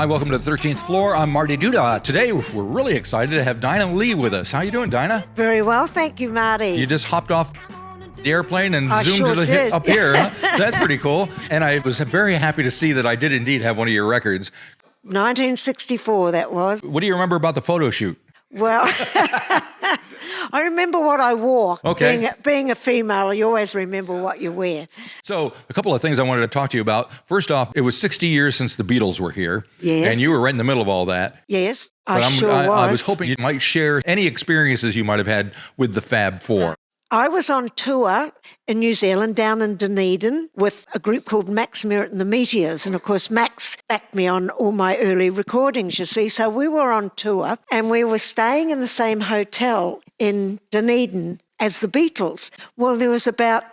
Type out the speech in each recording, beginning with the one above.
Hi, welcome to the 13th floor. I'm Marty Duda. Today, we're really excited to have Dinah Lee with us. How you doing, Dinah? Very well, thank you, Marty. You just hopped off the airplane and I zoomed sure to did. up here. Huh? That's pretty cool. And I was very happy to see that I did indeed have one of your records. 1964, that was. What do you remember about the photo shoot? Well, I remember what I wore. Okay. Being a female, you always remember what you wear. So a couple of things I wanted to talk to you about. First off, it was 60 years since the Beatles were here. Yes. And you were right in the middle of all that. Yes, But I was was. hoping you might share any experiences you might have had with the Fab Four. I was on tour in New Zealand, down in Dunedin, with a group called Max Merritt and the Meteors. And of course, Max backed me on all my early recordings, you see. So we were on tour and we were staying in the same hotel in Dunedin as the Beatles. Well, there was about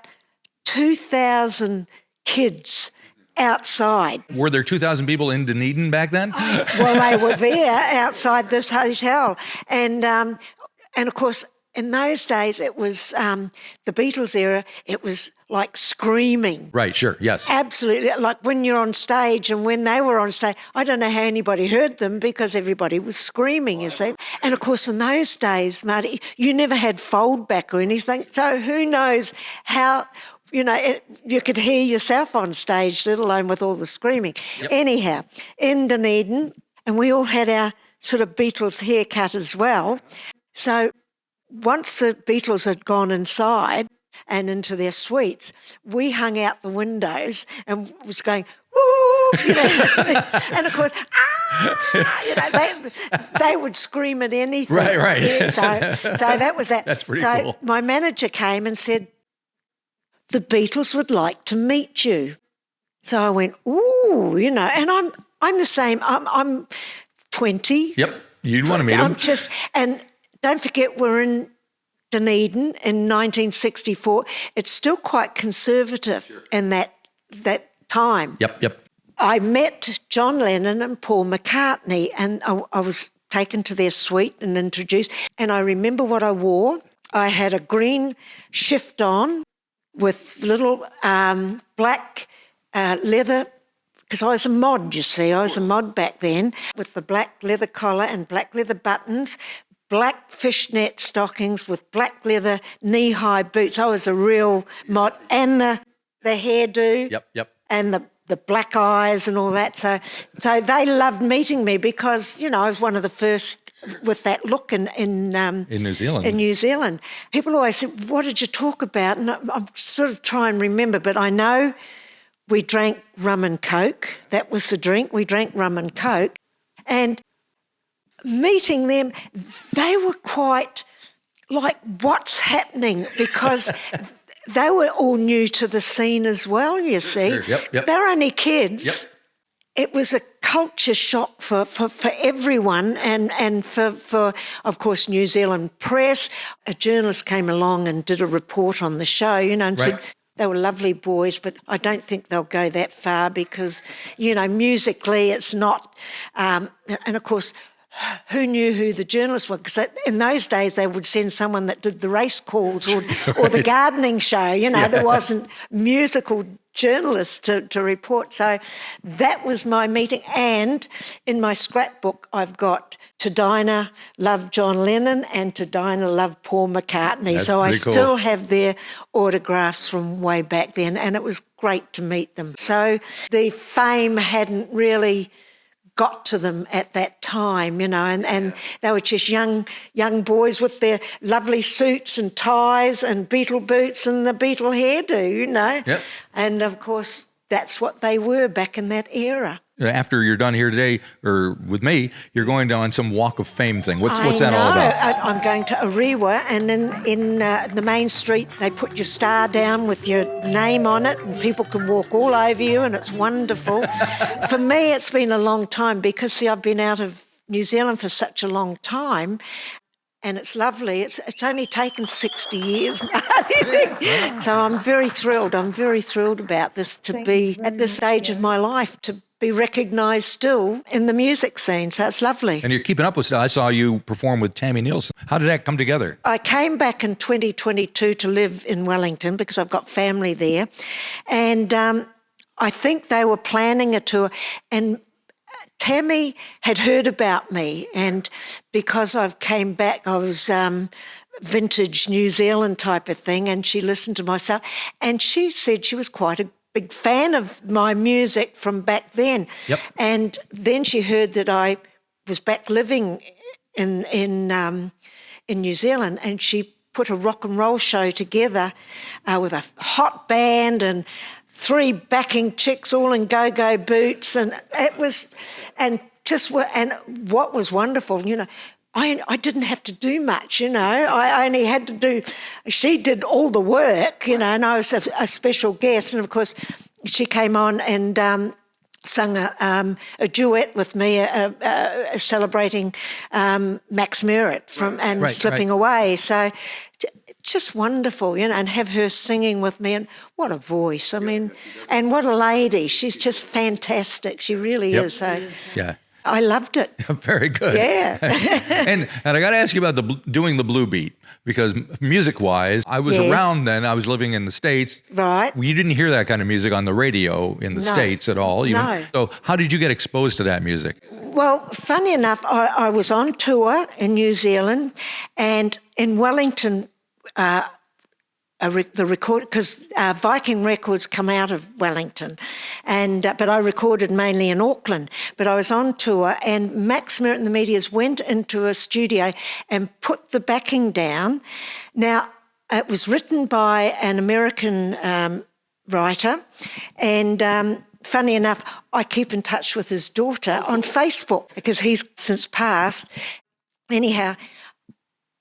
2,000 kids outside. Were there 2,000 people in Dunedin back then? Well, they were there outside this hotel. And of course, in those days, it was the Beatles era, it was like screaming. Right, sure, yes. Absolutely. Like when you're on stage and when they were on stage, I don't know how anybody heard them because everybody was screaming, you see. And of course, in those days, Marty, you never had fold back or anything. So who knows how, you could hear yourself on stage, let alone with all the screaming. Yep. Anyhow, in Dunedin, and we all had our sort of Beatles haircut as well. So once the Beatles had gone inside and into their suites, we hung out the windows and was going, woo, and of course, they would scream at anything. Right. Yeah, so that was that. That's pretty cool. My manager came and said, the Beatles would like to meet you. So I went, ooh, and I'm the same. I'm 20. Yep, you'd want to meet them. And don't forget, we're in Dunedin in 1964. It's still quite conservative in that time. Yep. I met John Lennon and Paul McCartney, and I was taken to their suite and introduced. And I remember what I wore. I had a green shift on with little black leather, because I was a mod, you see. I was a mod back then, with the black leather collar and black leather buttons, black fishnet stockings with black leather knee-high boots. I was a real mod. And the hairdo. Yep. And the black eyes and all that. So they loved meeting me because, I was one of the first with that look in New Zealand. In New Zealand. People always said, what did you talk about? And I'm sort of trying to remember, but I know we drank rum and Coke. That was the drink. We drank rum and Coke. And meeting them, they were quite like, what's happening? Because they were all new to the scene as well, you see. Sure. Yep. They're only kids. Yep. It was a culture shock for everyone and for, of course, New Zealand press. A journalist came along and did a report on the show, and said they were lovely boys, but I don't think they'll go that far because, musically it's not. And, of course, who knew who the journalists were? Because in those days they would send someone that did the race calls or the gardening show. There wasn't musical journalists to report. So that was my meeting. And in my scrapbook I've got to Dinah love John Lennon and to Dinah love Paul McCartney. That's so I pretty cool. still have their autographs from way back then, and it was great to meet them. So the fame hadn't really got to them at that time, and they were just young boys with their lovely suits and ties and Beatle boots and the Beatle hairdo, Yep. And of course, that's what they were back in that era. After you're done here today, or with me, you're going on some Walk of Fame thing. What's that all about? I'm going to Ariwa, and in the main street, they put your star down with your name on it, and people can walk all over you, and it's wonderful. For me, it's been a long time because, see, I've been out of New Zealand for such a long time, and it's lovely. It's only taken 60 years. So I'm very thrilled. I'm very thrilled about this, to be at this stage of my life, to be recognised still in the music scene. So it's lovely. And you're keeping up with it. I saw you perform with Tammy Nielsen. How did that come together? I came back in 2022 to live in Wellington because I've got family there. And I think they were planning a tour. And Tammy had heard about me, and because I've came back, I was vintage New Zealand type of thing, and she listened to my stuff, and she said she was quite a big fan of my music from back then. Yep. And then she heard that I was back living in New Zealand, and she put a rock and roll show together with a hot band and 3 backing chicks all in go-go boots, and it was, and what was wonderful, I didn't have to do much, I only had to do, she did all the work, and I was a special guest, and of course she came on and sung a duet with me, celebrating Max Merritt from Slipping Away. So just wonderful, and have her singing with me, and what a voice! I mean, and what a lady! She's just fantastic. She really is. So yeah. I loved it. Very good. Yeah. and I got to ask you about doing the blue beat, because music-wise, I was around then. I was living in the States. Right. You didn't hear that kind of music on the radio in the States at all. No. So how did you get exposed to that music? Well, funny enough, I was on tour in New Zealand, and in Wellington, the record, because Viking Records come out of Wellington, and but I recorded mainly in Auckland. But I was on tour, and Max Merritt and the Meteors went into a studio and put the backing down. Now, it was written by an American writer, and funny enough, I keep in touch with his daughter on Facebook because he's since passed. Anyhow,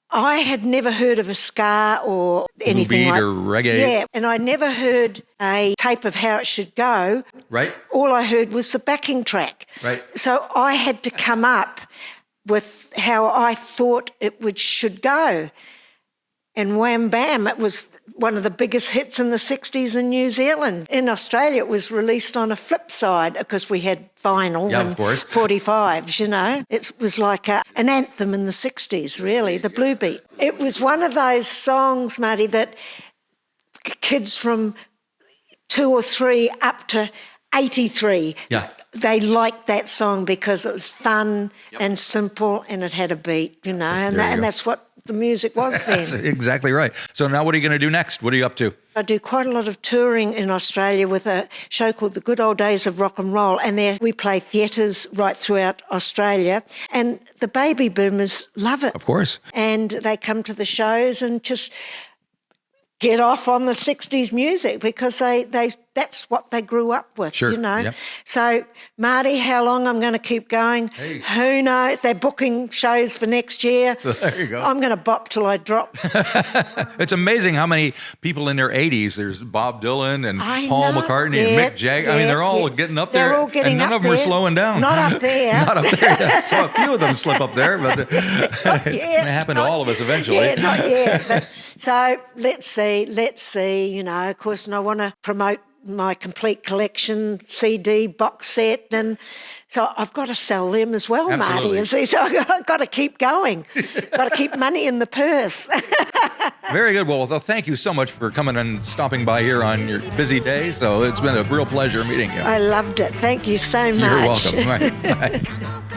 I had never heard of a ska or anything Blue beat or reggae. Yeah, and I never heard a tape of How It Should Go. Right. All I heard was the backing track. Right. So I had to come up with how I thought it should go. And wham bam, it was one of the biggest hits in the 60s in New Zealand. In Australia, it was released on a flip side because we had vinyl and of course. 45s, It was like an anthem in the 60s, really, the blue beat. It was one of those songs, Marty, that kids from 2 or 3 up to 83, they liked that song because it was fun and simple, and it had a beat, and that's what the music was then. That's exactly right. So now what are you going to do next? What are you up to? I do quite a lot of touring in Australia with a show called The Good Old Days of Rock and Roll, and there we play theatres right throughout Australia, and the baby boomers love it. Of course. And they come to the shows and just get off on the 60s music because they that's what they grew up with, Sure. Yep. So, Marty, how long I'm going to keep going? Hey. Who knows? They're booking shows for next year. So there you go. I'm going to bop till I drop. It's amazing how many people in their 80s, there's Bob Dylan and I Paul know. McCartney and Mick Jagger. I mean, they're all getting up there. They're all getting and none up of them there. are slowing down. Not up there. Not up there. Yeah. So a few of them slip up there, but it's going to happen to all of us eventually. Yeah, not yet. But, so let's see, of course, and I want to promote my complete collection, CD, box set, and so I've got to sell them as well, Absolutely. Marty. You see, so I've got to keep going. Got to keep money in the purse. Very good. Well, thank you so much for coming and stopping by here on your busy day. So it's been a real pleasure meeting you. I loved it. Thank you so much. You're welcome. Right. Bye.